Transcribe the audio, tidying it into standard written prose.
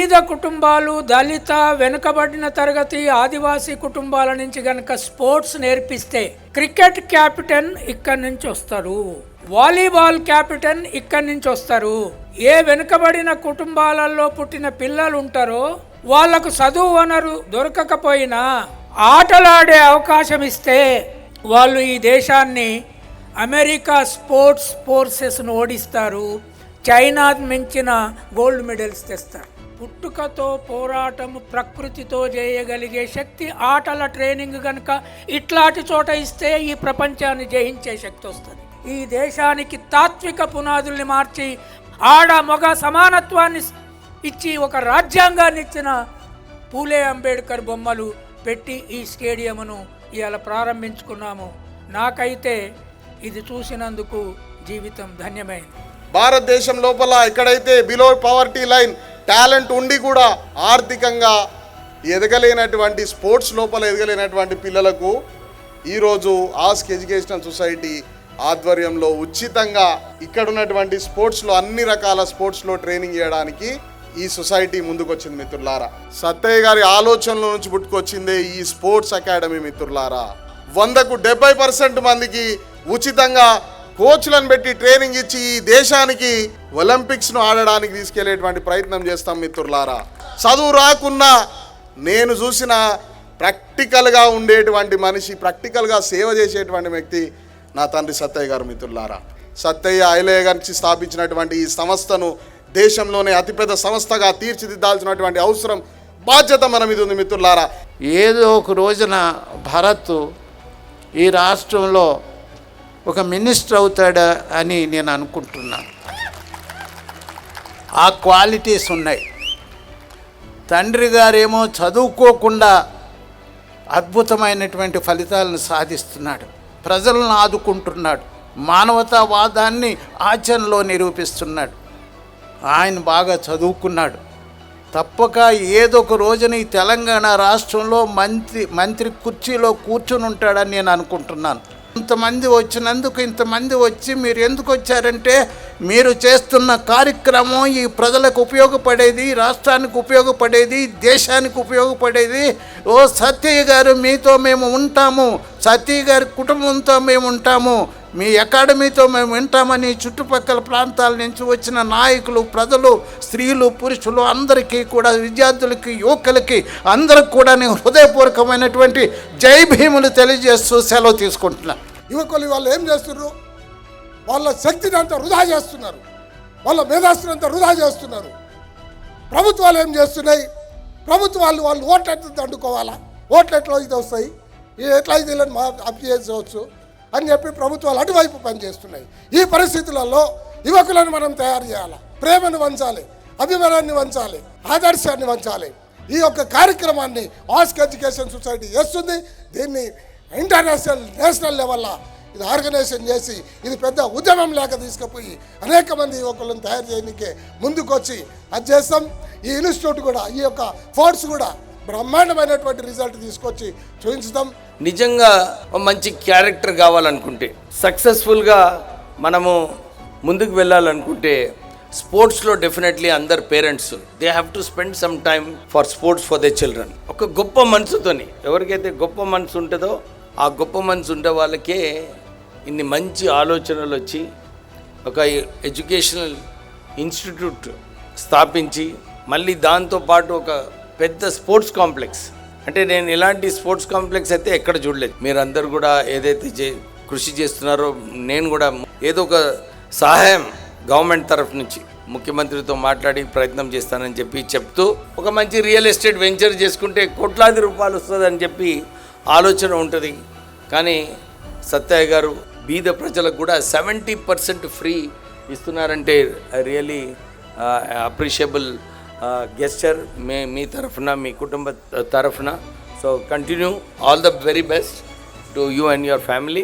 బీద కుటుంబాలు, దళిత, వెనుకబడిన తరగతి, ఆదివాసీ కుటుంబాల నుంచి గనక స్పోర్ట్స్ నేర్పిస్తే క్రికెట్ క్యాప్టెన్ ఇక్కడి నుంచి వస్తారు, వాలీబాల్ క్యాప్టెన్ ఇక్కడి నుంచి వస్తారు. ఏ వెనుకబడిన కుటుంబాలలో పుట్టిన పిల్లలు ఉంటారో వాళ్లకు చదువు వనరు దొరకకపోయినా ఆటలాడే అవకాశం ఇస్తే వాళ్ళు ఈ దేశాన్ని అమెరికా స్పోర్ట్స్ ఫోర్సెస్ను ఓడిస్తారు, చైనా మించిన గోల్డ్ మెడల్స్ తెస్తారు. పుట్టుకతో పోరాటం ప్రకృతితో చేయగలిగే శక్తి ఆటల ట్రైనింగ్ కనుక ఇట్లాంటి చోట ఇస్తే ఈ ప్రపంచాన్ని జయించే శక్తి వస్తుంది. ఈ దేశానికి తాత్విక పునాదుల్ని మార్చి ఆడ మగ సమానత్వాన్ని ఇచ్చి ఒక రాజ్యాంగాన్ని ఇచ్చిన పూలే అంబేద్కర్ బొమ్మలు పెట్టి ఈ స్టేడియంను ఇవాళ ప్రారంభించుకున్నాము. నాకైతే ఇది చూసినందుకు జీవితం ధన్యమైంది. భారతదేశం లోపల ఎక్కడైతే బిలో పవర్టీ లైన్ టాలెంట్ ఉండి కూడా ఆర్థికంగా ఎదగలేనటువంటి స్పోర్ట్స్ లోపల ఎదగలేనటువంటి పిల్లలకు ఈరోజు ఆస్క్ ఎడ్యుకేషనల్ సొసైటీ ఆధ్వర్యంలో ఉచితంగా ఇక్కడ ఉన్నటువంటి స్పోర్ట్స్లో అన్ని రకాల స్పోర్ట్స్లో ట్రైనింగ్ చేయడానికి ఈ సొసైటీ ముందుకొచ్చింది మిత్రులారా. సత్తయ్య గారి ఆలోచనల నుంచి పుట్టుకొచ్చిందే ఈ స్పోర్ట్స్ అకాడమీ మిత్రులారా. 100కు 70% మందికి ఉచితంగా కోచ్లను పెట్టి ట్రైనింగ్ ఇచ్చి ఈ దేశానికి ఒలింపిక్స్ను ఆడడానికి తీసుకెళ్లేటువంటి ప్రయత్నం చేస్తాం మిత్రులారా. చదువు రాకున్నా నేను చూసిన ప్రాక్టికల్గా ఉండేటువంటి మనిషి, ప్రాక్టికల్గా సేవ చేసేటువంటి వ్యక్తి నా తండ్రి సత్తయ్య గారు మిత్రులారా. సత్తయ్య ఐలయ్య గారికి స్థాపించినటువంటి ఈ సంస్థను దేశంలోనే అతిపెద్ద సంస్థగా తీర్చిదిద్దాల్సినటువంటి అవసరం, బాధ్యత మన మీద ఉంది మిత్రులారా. ఏదో ఒక రోజున భరత్ ఈ రాష్ట్రంలో ఒక మినిస్టర్ అవుతాడా అని నేను అనుకుంటున్నాను. ఆ క్వాలిటీస్ ఉన్నాయి. తండ్రి గారేమో చదువుకోకుండా అద్భుతమైనటువంటి ఫలితాలను సాధిస్తున్నాడు, ప్రజలను ఆదుకుంటున్నాడు, మానవతావాదాన్ని ఆచరణలో నిరూపిస్తున్నాడు. ఆయన బాగా చదువుకున్నాడు. తప్పక ఏదో ఒక రోజున ఈ తెలంగాణ రాష్ట్రంలో మంత్రి కుర్చీలో కూర్చుని ఉంటాడని నేను అనుకుంటున్నాను. ఇంతమంది వచ్చినందుకు, ఇంతమంది వచ్చి మీరు ఎందుకు వచ్చారంటే మీరు చేస్తున్న కార్యక్రమం ఈ ప్రజలకు ఉపయోగపడేది, రాష్ట్రానికి ఉపయోగపడేది, దేశానికి ఉపయోగపడేది. ఓ సత్యయ్య గారు మీతో మేము ఉంటాము, సత్యయ్య గారి కుటుంబంతో మేము ఉంటాము, మీ అకాడమీతో మేము వింటామని చుట్టుపక్కల ప్రాంతాల నుంచి వచ్చిన నాయకులు, ప్రజలు, స్త్రీలు, పురుషులు అందరికీ కూడా, విద్యార్థులకి, యువకులకి అందరికి కూడా నేను హృదయపూర్వకమైనటువంటి జై భీములు తెలియజేస్తూ సెలవు తీసుకుంటున్నాను. యువకులు వాళ్ళు ఏం చేస్తున్నారు? వాళ్ళ శక్తిని అంతా వృధా చేస్తున్నారు, వాళ్ళ మేధాస్తుని అంతా వృధా చేస్తున్నారు. ప్రభుత్వాలు ఏం చేస్తున్నాయి? ప్రభుత్వాలు వాళ్ళు ఓట్లెట్లు దండుకోవాలా, ఓట్లెట్లో ఇది వస్తాయి, ఎట్లా ఇది అప్చేయవచ్చు అని చెప్పి ప్రభుత్వాలు అటువైపు పనిచేస్తున్నాయి. ఈ పరిస్థితులలో యువకులను మనం తయారు చేయాలి, ప్రేమను వంచాలి, అభిమానాన్ని వంచాలి, ఆదర్శాన్ని వంచాలి. ఈ యొక్క కార్యక్రమాన్ని ఆస్క్ ఎడ్యుకేషన్ సొసైటీ చేస్తుంది. దీన్ని ఇంటర్నేషనల్, నేషనల్ లెవెల్లో ఇది ఆర్గనైజేషన్ చేసి ఇది పెద్ద ఉద్యమం లేక తీసుకుపోయి అనేక మంది యువకులను తయారు చేయడానికే ముందుకొచ్చి అది చేస్తాం. ఈ ఇన్స్టిట్యూట్ కూడా, ఈ యొక్క ఫోర్స్ కూడా బ్రహ్మాండమైనటువంటి రిజల్ట్ తీసుకొచ్చి చూపించుతాం. నిజంగా మంచి క్యారెక్టర్ కావాలనుకుంటే, సక్సెస్ఫుల్గా మనము ముందుకు వెళ్ళాలనుకుంటే స్పోర్ట్స్లో డెఫినెట్లీ అందరు parents they have to spend some time for sports for the children. ఒక గొప్ప మనసుతోని, ఎవరికైతే గొప్ప మనసు ఉంటుందో ఆ గొప్ప మనసు ఉండే వాళ్ళకే ఇన్ని మంచి ఆలోచనలు వచ్చి ఒక ఎడ్యుకేషనల్ ఇన్స్టిట్యూట్ స్థాపించి మళ్ళీ దాంతోపాటు ఒక పెద్ద స్పోర్ట్స్ కాంప్లెక్స్, అంటే నేను ఇలాంటి స్పోర్ట్స్ కాంప్లెక్స్ అయితే ఎక్కడ చూడలేదు. మీరందరూ కూడా ఏదైతే కృషి చేస్తున్నారో నేను కూడా ఏదో ఒక సహాయం గవర్నమెంట్ తరఫు నుంచి ముఖ్యమంత్రితో మాట్లాడి ప్రయత్నం చేస్తానని చెప్తూ ఒక మంచి రియల్ ఎస్టేట్ వెంచర్ చేసుకుంటే కోట్లాది రూపాయలు వస్తుందని చెప్పి ఆలోచన ఉంటుంది. కానీ సత్తయ్య గారు బీద ప్రజలకు కూడా 70% ఫ్రీ ఇస్తున్నారంటే రియలీ అప్రిషియబుల్ గెస్చర్ మీ తరఫున, మీ కుటుంబ తరఫున. So continue, all the very best to you and your family.